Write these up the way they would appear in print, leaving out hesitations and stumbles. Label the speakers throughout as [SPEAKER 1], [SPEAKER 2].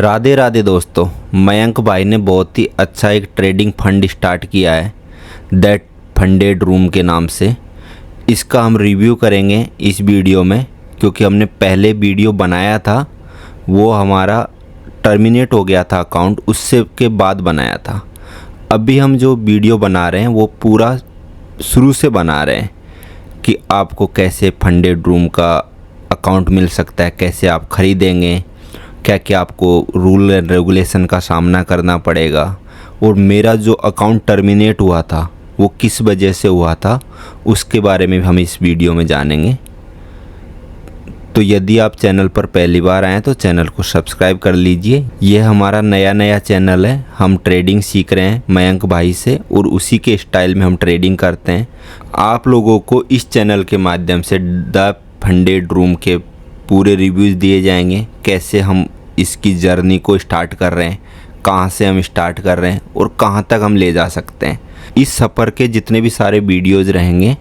[SPEAKER 1] राधे राधे दोस्तों, मयंक भाई ने बहुत ही अच्छा एक ट्रेडिंग फंड स्टार्ट किया है दैट फंडेड रूम के नाम से। इसका हम रिव्यू करेंगे इस वीडियो में, क्योंकि हमने पहले वीडियो बनाया था वो हमारा टर्मिनेट हो गया था अकाउंट, उससे के बाद बनाया था। अभी हम जो वीडियो बना रहे हैं वो पूरा शुरू से बना रहे हैं कि आपको कैसे फंडेड रूम का अकाउंट मिल सकता है, कैसे आप ख़रीदेंगे, क्या क्या आपको रूल एंड रेगुलेशन का सामना करना पड़ेगा, और मेरा जो अकाउंट टर्मिनेट हुआ था वो किस वजह से हुआ था उसके बारे में हम इस वीडियो में जानेंगे। तो यदि आप चैनल पर पहली बार आएँ तो चैनल को सब्सक्राइब कर लीजिए। यह हमारा नया चैनल है, हम ट्रेडिंग सीख रहे हैं मयंक भाई से और उसी के स्टाइल में हम ट्रेडिंग करते हैं। आप लोगों को इस चैनल के माध्यम से द फंडेड रूम के पूरे रिव्यूज़ दिए जाएंगे, कैसे हम इसकी जर्नी को स्टार्ट कर रहे हैं, कहाँ से हम स्टार्ट कर रहे हैं और कहाँ तक हम ले जा सकते हैं। इस सफ़र के जितने भी सारे वीडियोज़ रहेंगे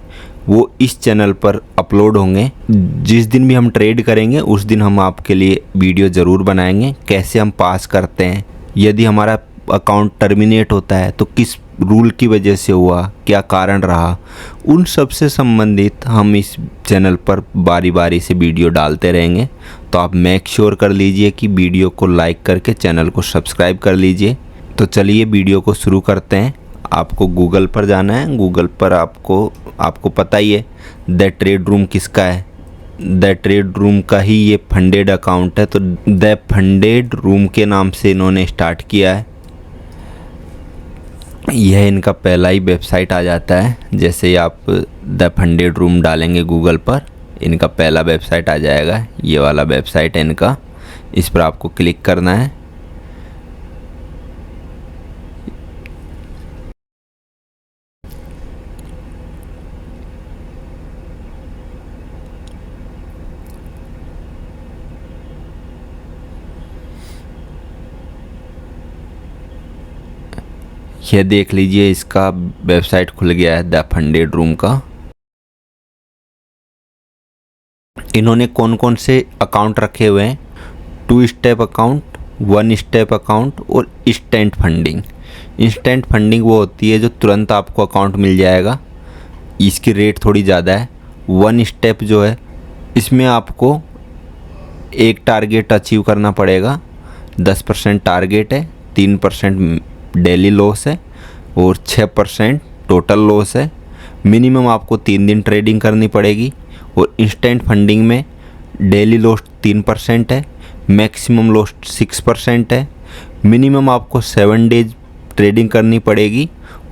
[SPEAKER 1] वो इस चैनल पर अपलोड होंगे। जिस दिन भी हम ट्रेड करेंगे उस दिन हम आपके लिए वीडियो ज़रूर बनाएंगे, कैसे हम पास करते हैं, यदि हमारा अकाउंट टर्मिनेट होता है तो किस रूल की वजह से हुआ, क्या कारण रहा, उन सब से संबंधित हम इस चैनल पर बारी बारी से वीडियो डालते रहेंगे। तो आप मेक श्योर कर लीजिए कि वीडियो को लाइक करके चैनल को सब्सक्राइब कर लीजिए। तो चलिए वीडियो को शुरू करते हैं। आपको गूगल पर जाना है, गूगल पर आपको पता ही है द ट्रेड रूम किसका है, द ट्रेड रूम का ही ये फंडेड अकाउंट है। तो द फंडेड रूम के नाम से इन्होंने स्टार्ट किया है। यह इनका पहला ही वेबसाइट आ जाता है। जैसे ही आप द फंडेड रूम डालेंगे गूगल पर, इनका पहला वेबसाइट आ जाएगा। ये वाला वेबसाइट है इनका, इस पर आपको क्लिक करना है। यह देख लीजिए, इसका वेबसाइट खुल गया है द फंडेड रूम का। इन्होंने कौन कौन से अकाउंट रखे हुए हैं, 2 स्टेप अकाउंट, 1 स्टेप अकाउंट और इंस्टेंट फंडिंग। इंस्टेंट फंडिंग वो होती है जो तुरंत आपको अकाउंट मिल जाएगा, इसकी रेट थोड़ी ज़्यादा है। 1 स्टेप जो है इसमें आपको एक टारगेट अचीव करना पड़ेगा, 10% टारगेट है, 3% डेली लॉस है और 6% टोटल लॉस है। मिनिमम आपको 3 दिन ट्रेडिंग करनी पड़ेगी। और इंस्टेंट फंडिंग में डेली लॉस 3% है, मैक्सिमम लॉस 6% है। मिनिमम आपको 7 डेज ट्रेडिंग करनी पड़ेगी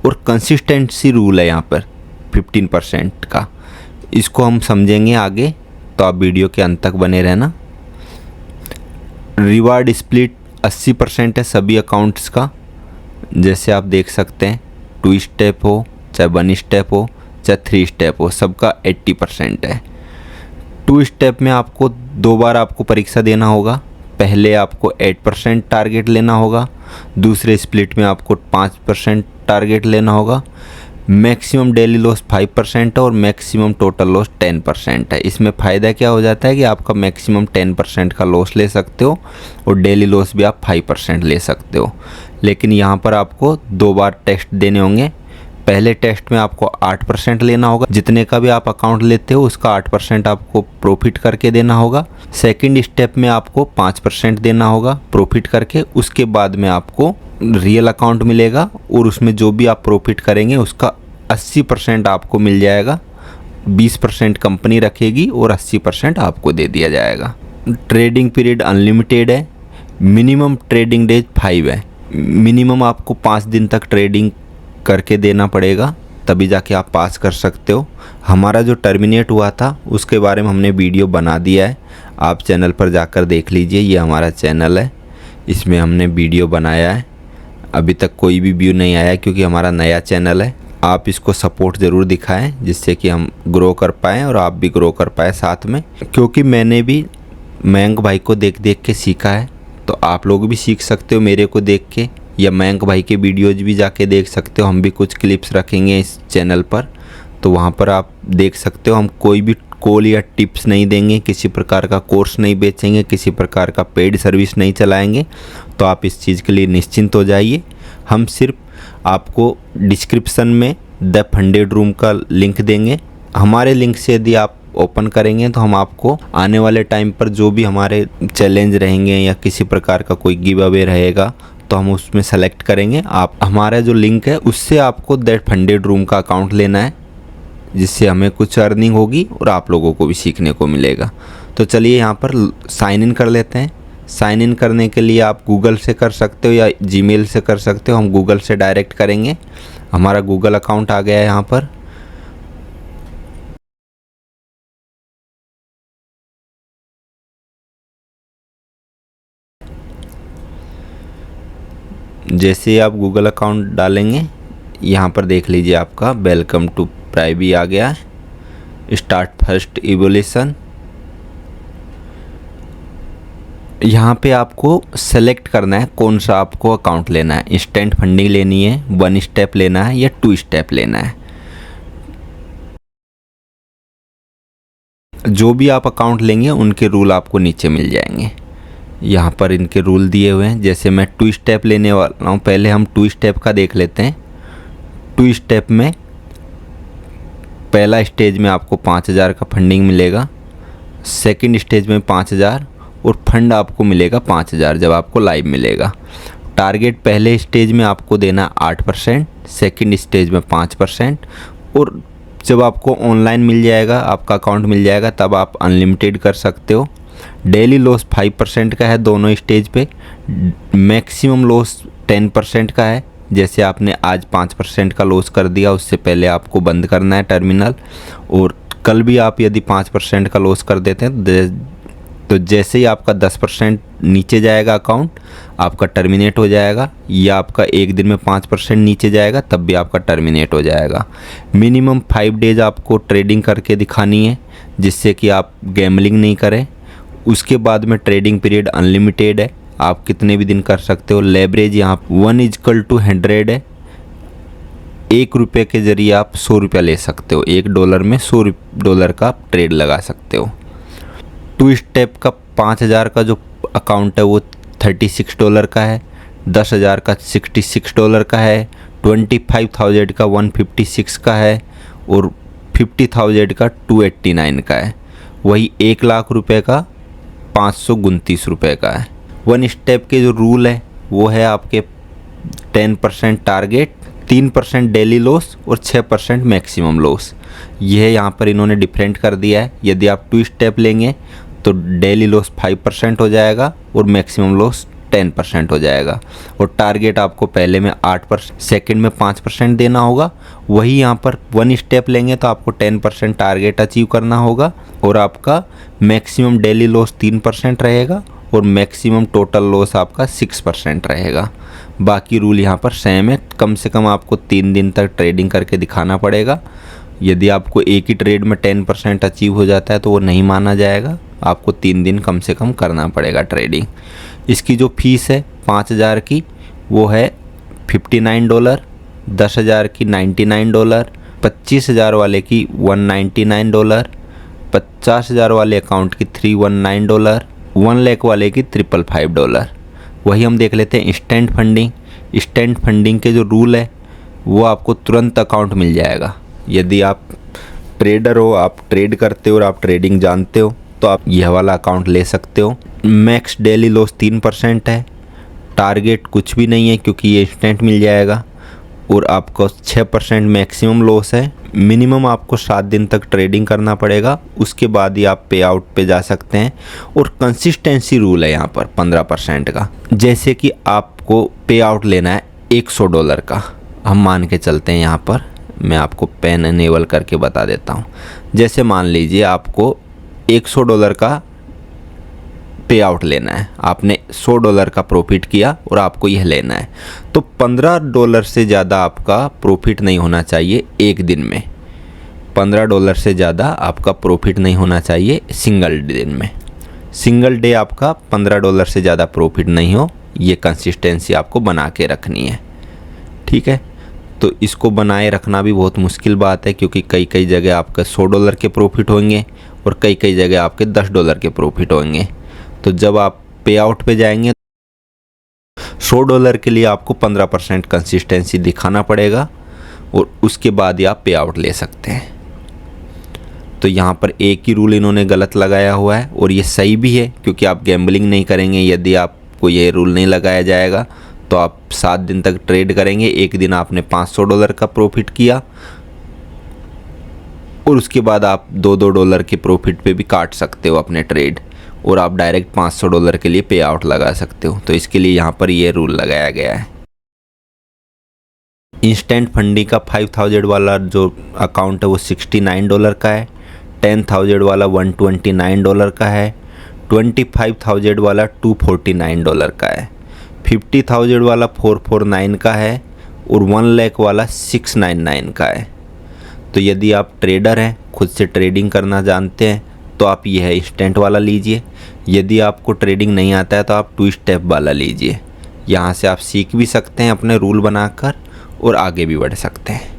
[SPEAKER 1] और कंसिस्टेंसी रूल है यहाँ पर 15% का। इसको हम समझेंगे आगे, तो आप वीडियो के अंत तक बने रहना। रिवार्ड स्प्लिट 80% है सभी अकाउंट्स का। जैसे आप देख सकते हैं 2 स्टेप हो, चाहे 1 स्टेप हो, चाहे 3 स्टेप हो, सबका 80% है। 2 स्टेप में आपको 2 बार आपको परीक्षा देना होगा। पहले आपको 8% टारगेट लेना होगा, दूसरे स्प्लिट में आपको 5% टारगेट लेना होगा। मैक्सिमम डेली लॉस 5% है और मैक्सिमम टोटल लॉस 10% है। इसमें फ़ायदा क्या हो जाता है कि आपका मैक्सिमम 10% का लॉस ले सकते हो और डेली लॉस भी आप 5% ले सकते हो। लेकिन यहाँ पर आपको 2 बार टेस्ट देने होंगे। पहले टेस्ट में आपको 8% लेना होगा, जितने का भी आप अकाउंट लेते हो उसका 8% आपको प्रॉफिट करके देना होगा। सेकंड स्टेप में आपको 5% देना होगा प्रॉफिट करके। उसके बाद में आपको रियल अकाउंट मिलेगा और उसमें जो भी आप प्रॉफिट करेंगे उसका 80% आपको मिल जाएगा। 20% कंपनी रखेगी और 80% आपको दे दिया जाएगा। ट्रेडिंग पीरियड अनलिमिटेड है। मिनिमम ट्रेडिंग डेज 5 है। मिनिमम आपको 5 दिन तक ट्रेडिंग करके देना पड़ेगा, तभी जाके आप पास कर सकते हो। हमारा जो टर्मिनेट हुआ था उसके बारे में हमने वीडियो बना दिया है, आप चैनल पर जाकर देख लीजिए। ये हमारा चैनल है, इसमें हमने वीडियो बनाया है। अभी तक कोई भी व्यू नहीं आया क्योंकि हमारा नया चैनल है। आप इसको सपोर्ट ज़रूर दिखाएं जिससे कि हम ग्रो कर पाएँ और आप भी ग्रो कर पाएँ साथ में। क्योंकि मैंने भी मयंक भाई को देख देख के सीखा है, तो आप लोग भी सीख सकते हो मेरे को देख के, या मयंक भाई के वीडियोज़ भी जाके देख सकते हो। हम भी कुछ क्लिप्स रखेंगे इस चैनल पर, तो वहाँ पर आप देख सकते हो। हम कोई भी कॉल या टिप्स नहीं देंगे, किसी प्रकार का कोर्स नहीं बेचेंगे, किसी प्रकार का पेड सर्विस नहीं चलाएंगे। तो आप इस चीज़ के लिए निश्चिंत हो जाइए। हम सिर्फ आपको डिस्क्रिप्शन में द फंडेड रूम का लिंक देंगे। हमारे लिंक से यदि आप ओपन करेंगे तो हम आपको आने वाले टाइम पर जो भी हमारे चैलेंज रहेंगे या किसी प्रकार का कोई गिव अवे रहेगा तो हम उसमें सेलेक्ट करेंगे। आप हमारा जो लिंक है उससे आपको दैट फंडेड रूम का अकाउंट लेना है, जिससे हमें कुछ अर्निंग होगी और आप लोगों को भी सीखने को मिलेगा। तो चलिए यहाँ पर साइन इन कर लेते हैं। साइन इन करने के लिए आप गूगल से कर सकते हो या जीमेल से कर सकते हो। हम गूगल से डायरेक्ट करेंगे। हमारा गूगल अकाउंट आ गया है यहाँ पर। जैसे ही आप गूगल अकाउंट डालेंगे यहाँ पर देख लीजिए आपका वेलकम टू प्राइवी आ गया है। Start first evolution. यहाँ पे आपको सेलेक्ट करना है कौन सा आपको अकाउंट लेना है। इंस्टेंट फंडिंग लेनी है, 1 स्टेप लेना है या 2 स्टेप लेना है। जो भी आप अकाउंट लेंगे उनके रूल आपको नीचे मिल जाएंगे। यहाँ पर इनके रूल दिए हुए हैं। जैसे मैं 2 स्टेप लेने वाला हूँ, पहले हम 2 स्टेप का देख लेते हैं। 2 स्टेप में पहला स्टेज में आपको 5000 का फंडिंग मिलेगा, सेकंड स्टेज में 5000 और फंड आपको मिलेगा 5000 जब आपको लाइव मिलेगा। टारगेट पहले स्टेज में आपको देना 8%, सेकंड स्टेज में 5% और जब आपको ऑनलाइन मिल जाएगा, आपका अकाउंट मिल जाएगा, तब आप अनलिमिटेड कर सकते हो। डेली लॉस 5% का है दोनों स्टेज पे। मैक्सिमम लॉस 10% का है। जैसे आपने आज 5% का लॉस कर दिया, उससे पहले आपको बंद करना है टर्मिनल। और कल भी आप यदि 5% का लॉस कर देते हैं तो जैसे ही आपका 10% नीचे जाएगा अकाउंट, आपका टर्मिनेट हो जाएगा। या आपका एक दिन में 5% नीचे जाएगा तब भी आपका टर्मिनेट हो जाएगा। मिनिमम 5 डेज आपको ट्रेडिंग करके दिखानी है, जिससे कि आप गैम्बलिंग नहीं करें। उसके बाद में ट्रेडिंग पीरियड अनलिमिटेड है, आप कितने भी दिन कर सकते हो। लेवरेज यहाँ 1:100 है। ₹1 के ज़रिए आप $100 ले सकते हो। $1 में $100 का ट्रेड लगा सकते हो। 2 स्टेप का 5000 का जो अकाउंट है वो $36 का है, 10,000 का $66 का है, 25,000 का 156 का है और 50,000 का 289 का है। वही ₹1,00,000 का 529 रुपये का है। 1 स्टेप के जो रूल है वो है आपके 10% टारगेट, 3% डेली लॉस और 6% मैक्सिमम लॉस। यह यहाँ पर इन्होंने डिफरेंट कर दिया है। यदि आप 2 स्टेप लेंगे तो डेली लॉस 5% हो जाएगा और मैक्सिमम लॉस 10% हो जाएगा। और टारगेट आपको पहले में 8%, सेकंड में 5% देना होगा। वही यहाँ पर 1 स्टेप लेंगे तो आपको 10% टारगेट अचीव करना होगा और आपका मैक्सिमम डेली लॉस 3% रहेगा और मैक्सिमम टोटल लॉस आपका 6% रहेगा। बाकी रूल यहाँ पर सेम है। कम से कम आपको 3 दिन तक ट्रेडिंग करके दिखाना पड़ेगा। यदि आपको एक ही ट्रेड में 10% अचीव हो जाता है तो वो नहीं माना जाएगा। आपको 3 दिन कम से कम करना पड़ेगा ट्रेडिंग। इसकी जो फीस है 5000 की वो है $59, 10,000 की $99, 25,000 वाले की $199, 50,000 वाले अकाउंट की $319, 1 लाख वाले की $555। वही हम देख लेते हैं इंस्टेंट फंडिंग। इंस्टेंट फंडिंग के जो रूल है वो आपको तुरंत अकाउंट मिल जाएगा। यदि आप ट्रेडर हो, आप ट्रेड करते हो और आप ट्रेडिंग जानते हो तो आप यह वाला अकाउंट ले सकते हो। मैक्स डेली लॉस 3% है। टारगेट कुछ भी नहीं है क्योंकि ये इंस्टेंट मिल जाएगा और आपको 6% मैक्सिमम लॉस है। मिनिमम आपको 7 दिन तक ट्रेडिंग करना पड़ेगा, उसके बाद ही आप पे आउट पे जा सकते हैं। और कंसिस्टेंसी रूल है यहाँ पर 15% का। जैसे कि आपको पे आउट लेना है $100 का, हम मान के चलते हैं। यहाँ पर मैं आपको पेन एनेबल करके बता देता हूँ। जैसे मान लीजिए आपको $100 का पे आउट लेना है, आपने $100 का प्रॉफिट किया और आपको यह लेना है, तो $15 से ज़्यादा आपका प्रॉफिट नहीं होना चाहिए एक दिन में। $15 से ज़्यादा आपका प्रॉफिट नहीं होना चाहिए सिंगल दिन में। सिंगल डे आपका $15 से ज़्यादा प्रॉफिट नहीं हो, ये कंसिस्टेंसी आपको बना के रखनी है। ठीक है, तो इसको बनाए रखना भी बहुत मुश्किल बात है क्योंकि कई जगह आपका $100 के प्रॉफिट होंगे और कई कई जगह आपके $10 के प्रॉफिट होंगे। तो जब आप पे आउट पे जाएंगे $100 के लिए आपको 15% कंसिस्टेंसी दिखाना पड़ेगा और उसके बाद ही आप पे आउट ले सकते हैं। तो यहाँ पर एक ही रूल इन्होंने गलत लगाया हुआ है और ये सही भी है, क्योंकि आप गैम्बलिंग नहीं करेंगे। यदि आपको ये रूल नहीं लगाया जाएगा तो आप 7 दिन तक ट्रेड करेंगे, एक दिन आपने $500 का प्रॉफिट किया और उसके बाद आप $2 के प्रॉफिट पे भी काट सकते हो अपने ट्रेड और आप डायरेक्ट $500 के लिए पे आउट लगा सकते हो। तो इसके लिए यहाँ पर ये रूल लगाया गया है। इंस्टेंट फंडी का 5000 वाला जो अकाउंट है वो $69 का है, 10,000 वाला $129 का है, 25,000 वाला $249 का है, 50,000 वाला $449 का है और 1 लाख वाला $699 का है। तो यदि आप ट्रेडर हैं, खुद से ट्रेडिंग करना जानते हैं, तो आप यह इंस्टेंट वाला लीजिए। यदि आपको ट्रेडिंग नहीं आता है तो आप 2 स्टेप वाला लीजिए। यहाँ से आप सीख भी सकते हैं अपने रूल बनाकर और आगे भी बढ़ सकते हैं।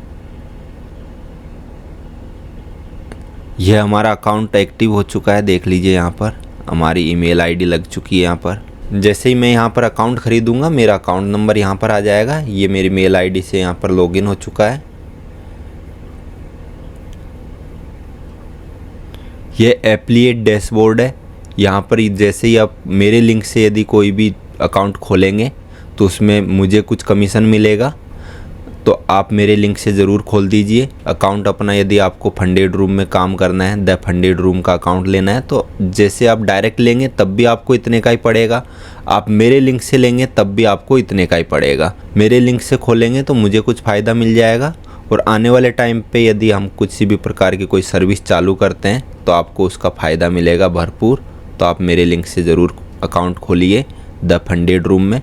[SPEAKER 1] यह हमारा अकाउंट एक्टिव हो चुका है, देख लीजिए यहाँ पर हमारी ईमेल आईडी लग चुकी है। यहाँ पर जैसे ही मैं यहाँ पर अकाउंट ख़रीदूँगा मेरा अकाउंट नंबर यहाँ पर आ जाएगा। ये मेरी मेल आईडी से यहाँ पर लॉगिन हो चुका है। ये एप्लिएट डैशबोर्ड है। यहाँ पर जैसे ही आप मेरे लिंक से यदि कोई भी अकाउंट खोलेंगे तो उसमें मुझे कुछ कमीशन मिलेगा, तो आप मेरे लिंक से ज़रूर खोल दीजिए अकाउंट अपना। यदि आपको फंडेड रूम में काम करना है, द फंडेड रूम का अकाउंट लेना है, तो जैसे आप डायरेक्ट लेंगे तब भी आपको इतने का ही पड़ेगा, आप मेरे लिंक से लेंगे तब भी आपको इतने का ही पड़ेगा। मेरे लिंक से खोलेंगे तो मुझे कुछ फ़ायदा मिल जाएगा और आने वाले टाइम पे यदि हम किसी भी प्रकार की कोई सर्विस चालू करते हैं तो आपको उसका फ़ायदा मिलेगा भरपूर। तो आप मेरे लिंक से ज़रूर अकाउंट खोलिए द फंडेड रूम में।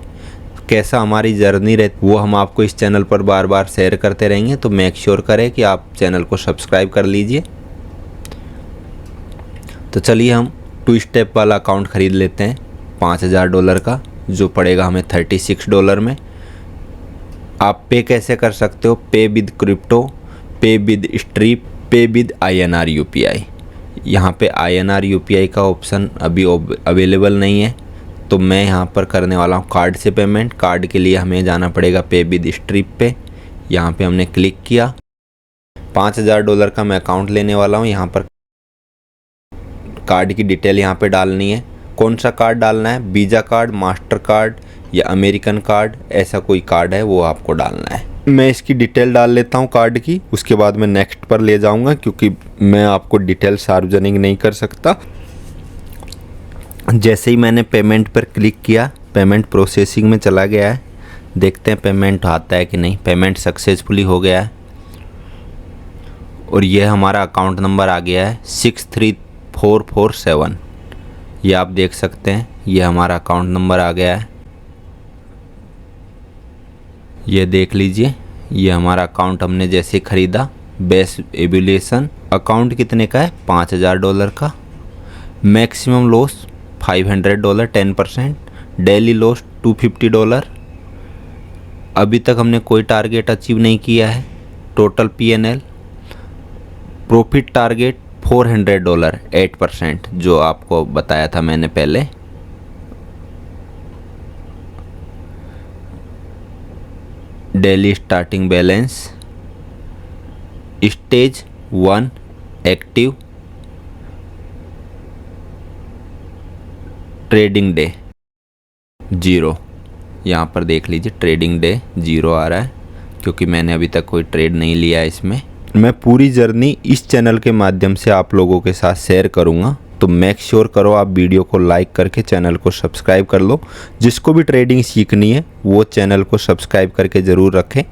[SPEAKER 1] कैसा हमारी जर्नी रहती वो हम आपको इस चैनल पर बार बार शेयर करते रहेंगे, तो मेक श्योर करें कि आप चैनल को सब्सक्राइब कर लीजिए। तो चलिए हम 2 स्टेप वाला अकाउंट ख़रीद लेते हैं $5000 का, जो पड़ेगा हमें $36 में। आप पे कैसे कर सकते हो? पे विद क्रिप्टो, पे विद स्ट्रीप, पे विद INR UPI। यहाँ पे INR UPI का ऑप्शन अभी अवेलेबल नहीं है, तो मैं यहाँ पर करने वाला हूँ कार्ड से पेमेंट। कार्ड के लिए हमें जाना पड़ेगा पे विद स्ट्रीप पे। यहाँ पे हमने क्लिक किया। $5000 का मैं अकाउंट लेने वाला हूँ। यहाँ पर कार्ड की डिटेल यहाँ पे डालनी है। कौन सा कार्ड डालना है? वीज़ा कार्ड, मास्टर कार्ड या अमेरिकन कार्ड, ऐसा कोई कार्ड है वो आपको डालना है। मैं इसकी डिटेल डाल लेता हूँ कार्ड की, उसके बाद मैं नेक्स्ट पर ले जाऊँगा, क्योंकि मैं आपको डिटेल सार्वजनिक नहीं कर सकता। जैसे ही मैंने पेमेंट पर क्लिक किया, पेमेंट प्रोसेसिंग में चला गया है। देखते हैं पेमेंट आता है कि नहीं। पेमेंट सक्सेसफुली हो गया है और यह हमारा अकाउंट नंबर आ गया है 63447। ये आप देख सकते हैं, ये हमारा अकाउंट नंबर आ गया है। ये देख लीजिए, ये हमारा अकाउंट हमने जैसे ख़रीदा। बेस एवल्यूएशन अकाउंट कितने का है? $5000 का। Maximum loss $500, 10%। Daily loss $250। अभी तक हमने कोई टारगेट अचीव नहीं किया है। टोटल PNL प्रॉफिट टारगेट $400, 8%, जो आपको बताया था मैंने पहले। Daily starting balance, stage 1 active, trading day 0। यहाँ पर देख लीजिए ट्रेडिंग डे 0 आ रहा है, क्योंकि मैंने अभी तक कोई ट्रेड नहीं लिया है इसमें। मैं पूरी जर्नी इस चैनल के माध्यम से आप लोगों के साथ शेयर करूँगा, तो मेक श्योर करो आप वीडियो को लाइक करके चैनल को सब्सक्राइब कर लो। जिसको भी ट्रेडिंग सीखनी है वो चैनल को सब्सक्राइब करके ज़रूर रखें।